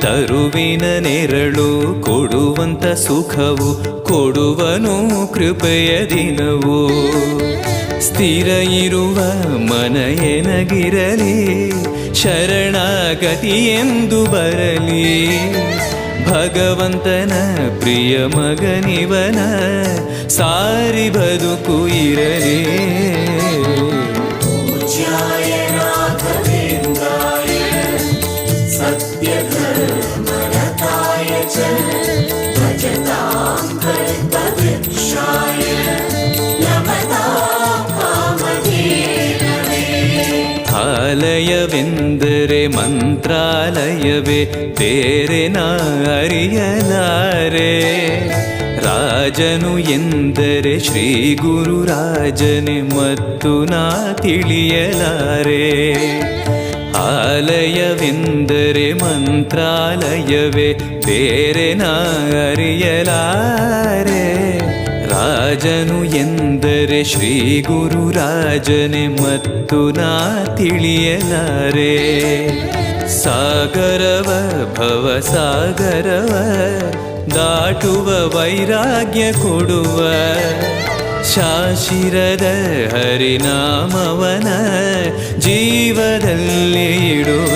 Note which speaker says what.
Speaker 1: ತರುವಿನ ನೆರಳು ಕೊಡುವಂತ ಸುಖವು ಕೊಡುವನು ಕೃಪೆಯ ದಿನವು. ಸ್ಥಿರ ಇರುವ ಮನ ಎನಗಿರಲಿ, ಶರಣಾಗತಿ ಎಂದು ಬರಲಿ. ಭಗವಂತನ ಪ್ರಿಯ ಮಗನಿವನ, ಸಾರಿ ಬದುಕು ಇರಲಿ. ಆಲಯವೆಂದರೆ ಮಂತ್ರಾಲಯವೇ, ಬೇರೆ ನಾ ಅರಿಯಲಾರೆ. ರಾಜನು ಎಂದರೆ ಶ್ರೀ ಗುರು ರಾಜನೇ, ಮತ್ತು ನಾ ತಿಳಿಯಲಾರೆ. ಆಲಯವೆಂದರೆ ಮಂತ್ರಾಲಯವೇ, ಬೇರೆ ನಾ ಅರಿಯಲಾರೆ. ರಾಜನು ಎಂದರೆ ಶ್ರೀ ಗುರು ರಾಜನೇ, ಮತ್ತು ನಾ ತಿಳಿಯಲಾರೆ. ಸಾಗರವ ಭವ ಸಾಗರವ ದಾಟುವ ವೈರಾಗ್ಯ ಕೊಡುವ, ಶಾಶಿರದ ಹರಿನಾಮವನ ಜೀವದಲ್ಲಿ ಇಡುವ.